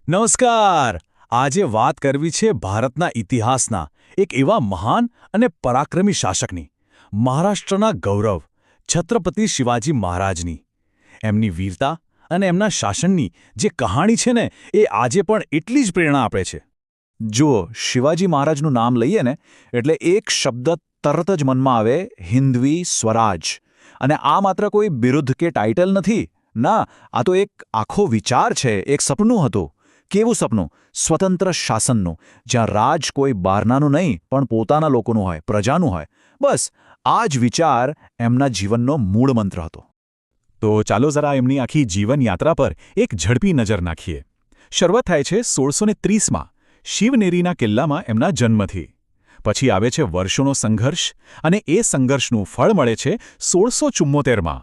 નમસ્કાર. આજે વાત કરવી છે ભારતના ઇતિહાસના એક એવા મહાન અને પરાક્રમી શાસકની, મહારાષ્ટ્રના ગૌરવ છત્રપતિ શિવાજી મહારાજની. એમની વીરતા અને એમના શાસનની જે કહાણી છે ને, એ આજે પણ એટલી જ પ્રેરણા આપે છે. જુઓ, શિવાજી મહારાજનું નામ લઈએ ને એટલે એક શબ્દ તરત જ મનમાં આવે, હિન્દવી સ્વરાજ. અને આ માત્ર કોઈ બિરુદ્ધ કે ટાઇટલ નથી. ના, આ તો એક આખો વિચાર છે, એક સપનું હતું. કેવું સપનું? સ્વતંત્ર શાસનનું, જ્યાં રાજ કોઈ બહારનાનું નહીં પણ પોતાના લોકોનું હોય, પ્રજાનું હોય. બસ આ જ વિચાર એમના જીવનનો મૂળ મંત્ર હતો. તો ચાલો જરા એમની આખી જીવન યાત્રા પર એક ઝડપી નજર નાખીએ. શરૂઆત થાય છે 1630માં શિવનેરીના કિલ્લામાં એમના જન્મથી. પછી આવે છે વર્ષોનો સંઘર્ષ, અને એ સંઘર્ષનું ફળ મળે છે 1674માં.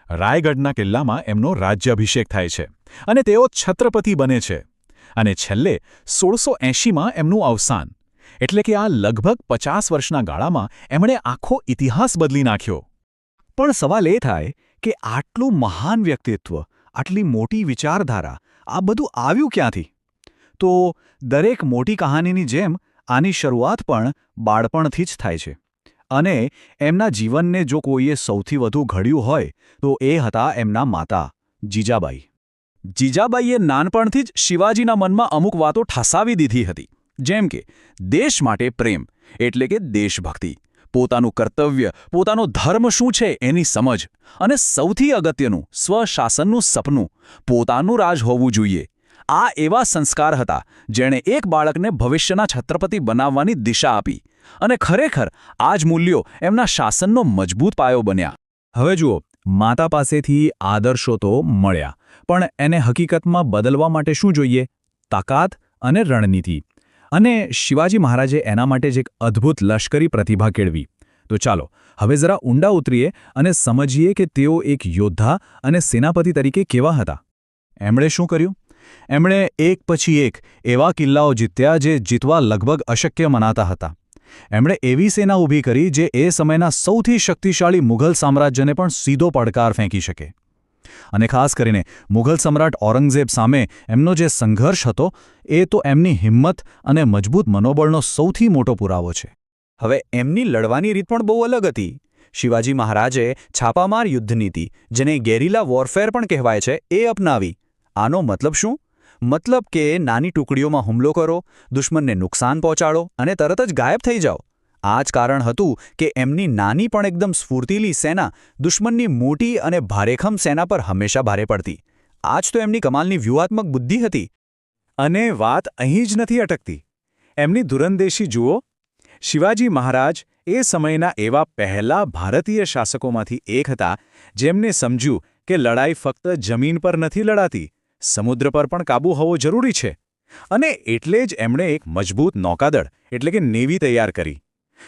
રાયગઢના કિલ્લામાં એમનો રાજ્યાભિષેક થાય છે અને તેઓ છત્રપતિ બને છે. અને છેલ્લે 1680માં એમનું અવસાન. એટલે કે આ લગભગ 50 વર્ષના ગાળામાં એમણે આખો ઇતિહાસ બદલી નાખ્યો. પણ સવાલ એ થાય કે આટલું મહાન વ્યક્તિત્વ, આટલી મોટી વિચારધારા, આ બધું આવ્યું ક્યાંથી? તો દરેક મોટી કહાનીની જેમ આની શરૂઆત પણ બાળપણથી જ થાય છે. અને એમના જીવનને જો કોઈએ સૌથી વધુ ઘડ્યું હોય તો એ હતા એમના માતા જીજાબાઈ. જીજાબાઈએ નાનપણથી જ શિવાજીના મનમાં અમુક વાતો ઠસાવી દીધી હતી. જેમ કે દેશ માટે પ્રેમ એટલે કે દેશભક્તિ, પોતાનું કર્તવ્ય, પોતાનો ધર્મ શું છે એની સમજ, અને સૌથી અગત્યનું સ્વશાસનનું સપનું, પોતાનું રાજ હોવું જોઈએ. આ એવા સંસ્કાર હતા જેણે એક બાળકને ભવિષ્યના છત્રપતિ બનાવવાની દિશા આપી. અને ખરેખર આ જ મૂલ્યો એમના શાસનનો મજબૂત પાયો બન્યા. હવે જુઓ, માતા પાસેથી આદર્શો તો મળ્યા, પણ એને હકીકતમાં બદલવા માટે શું જોઈએ? તાકાત અને રણનીતિ. અને શિવાજી મહારાજે એના માટે જ એક અદ્ભુત લશ્કરી પ્રતિભા કેળવી. તો ચાલો હવે જરા ઊંડા ઉતરીએ અને સમજીએ કે તેઓ એક યોદ્ધા અને સેનાપતિ તરીકે કેવા હતા. એમણે શું કર્યું? એમણે એક પછી એક એવા કિલ્લાઓ જીત્યા જે જીતવા લગભગ અશક્ય મનાતા હતા. એમણે એવી સેના ઊભી કરી જે એ સમયના સૌથી શક્તિશાળી મુઘલ સામ્રાજ્યને પણ સીધો પડકાર ફેંકી શકે. અને ખાસ કરીને મુઘલ સમ્રાટ ઔરંગઝેબ સામે એમનો જે સંઘર્ષ હતો, એ તો એમની હિંમત અને મજબૂત મનોબળનો સૌથી મોટો પુરાવો છે. હવે એમની લડવાની રીત પણ બહુ અલગ હતી. શિવાજી મહારાજે છાપામાર યુદ્ધનીતિ, જેને ગેરિલા વોરફેર પણ કહેવાય છે, એ અપનાવી. આનો મતલબ શું? મતલબ કે નાની ટુકડીઓમાં હુમલો કરો, દુશ્મનને નુકસાન પહોંચાડો અને તરત જ ગાયબ થઈ જાઓ. આ જ કારણ હતું કે એમની નાની પણ એકદમ સ્ફૂર્તિલી સેના દુશ્મનની મોટી અને ભારેખમ સેના પર હંમેશા ભારે પડતી. આ જ તો એમની કમાલની વ્યૂહાત્મક બુદ્ધિ હતી. અને વાત અહીં જ નથી અટકતી. એમની ધુરંદેશી જુઓ. શિવાજી મહારાજ એ સમયના એવા પહેલા ભારતીય શાસકોમાંથી એક હતા જેમને સમજ્યું કે લડાઈ ફક્ત જમીન પર નથી લડાતી, સમુદ્ર પર પણ કાબૂ હોવો જરૂરી છે. અને એટલે જ એમણે એક મજબૂત નૌકાદળ એટલે કે નેવી તૈયાર કરી.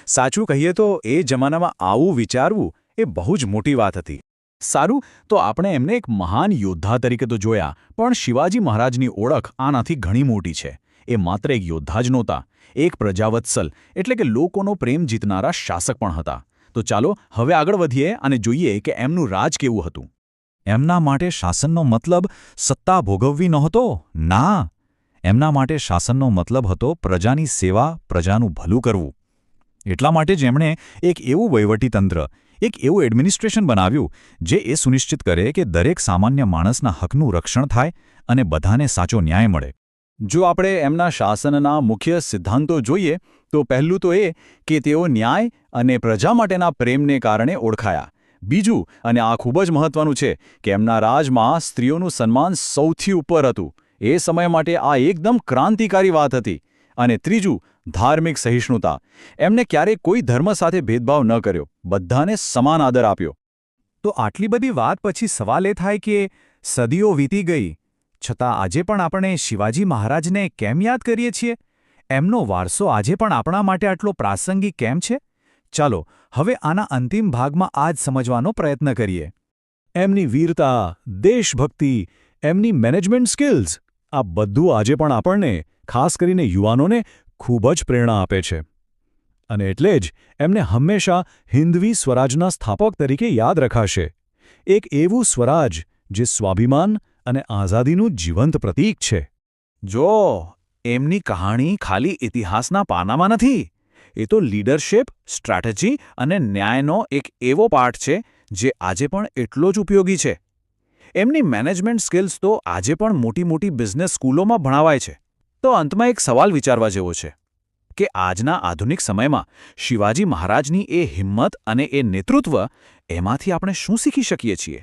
સાચું કહીએ તો એ જમાનામાં આવું વિચારવું એ બહુ જ મોટી વાત હતી. સારું, તો આપણે એમને એક મહાન યોદ્ધા તરીકે તો જોયા, પણ શિવાજી મહારાજની ઓળખ આનાથી ઘણી મોટી છે. એ માત્ર એક યોદ્ધા જ નહોતા, એક પ્રજાવત્સલ એટલે કે લોકોનો પ્રેમ જીતનારા શાસક પણ હતા. તો ચાલો હવે આગળ વધીએ અને જોઈએ કે એમનું રાજ કેવું હતું. એમના માટે શાસનનો મતલબ સત્તા ભોગવવી નહોતો. ના, એમના માટે શાસનનો મતલબ હતો પ્રજાની સેવા, પ્રજાનું ભલું કરવું. એટલા માટે જ એમણે એક એવું વહીવટીતંત્ર, એક એવું એડમિનિસ્ટ્રેશન બનાવ્યું જે એ સુનિશ્ચિત કરે કે દરેક સામાન્ય માણસના હકનું રક્ષણ થાય અને બધાને સાચો ન્યાય મળે. જો આપણે એમના શાસનના મુખ્ય સિદ્ધાંતો જોઈએ તો પહેલું તો એ કે તેઓ ન્યાય અને પ્રજા માટેના પ્રેમને કારણે ઓળખાયા. બીજું, અને આ ખૂબ જ મહત્વનું છે, કે એમના રાજમાં સ્ત્રીઓનું સન્માન સૌથી ઉપર હતું. એ સમય માટે આ એકદમ ક્રાંતિકારી વાત હતી. અને ત્રીજું, ધાર્મિક સહિષ્ણુતા. એમને ક્યારેય કોઈ ધર્મ સાથે ભેદભાવ ન કર્યો, બધાને સમાન આદર આપ્યો. તો આટલી બધી વાત પછી સવાલ એ થાય કે સદીઓ વીતી ગઈ, છતાં આજે પણ આપણે શિવાજી મહારાજને કેમ યાદ કરીએ છીએ? એમનો વારસો આજે પણ આપણા માટે આટલો પ્રાસંગિક કેમ છે? ચાલો હવે આના અંતિમ ભાગમાં આ જ સમજવાનો પ્રયત્ન કરીએ. એમની વીરતા, દેશભક્તિ, એમની મેનેજમેન્ટ સ્કિલ્સ, આ બધું આજે પણ આપણને, ખાસ કરીને યુવાનોને, ખૂબ જ પ્રેરણા આપે છે. અને એટલે જ એમને હંમેશા હિન્દવી સ્વરાજના સ્થાપક તરીકે યાદ રખાશે. એક એવું સ્વરાજ જે સ્વાભિમાન અને આઝાદીનું જીવંત પ્રતીક છે. જો એમની કહાણી ખાલી ઇતિહાસના પાનામાં નથી, એ તો લીડરશિપ, સ્ટ્રેટેજી અને ન્યાયનો એક એવો પાઠ છે જે આજે પણ એટલો જ ઉપયોગી છે. એમની મેનેજમેન્ટ સ્કિલ્સ તો આજે પણ મોટી મોટી બિઝનેસ સ્કૂલોમાં ભણાવાય છે. તો અંતમાં એક સવાલ વિચારવા જેવો છે કે આજના આધુનિક સમયમાં શિવાજી મહારાજની એ હિંમત અને એ નેતૃત્વ, એમાંથી આપણે શું શીખી શકીએ છીએ?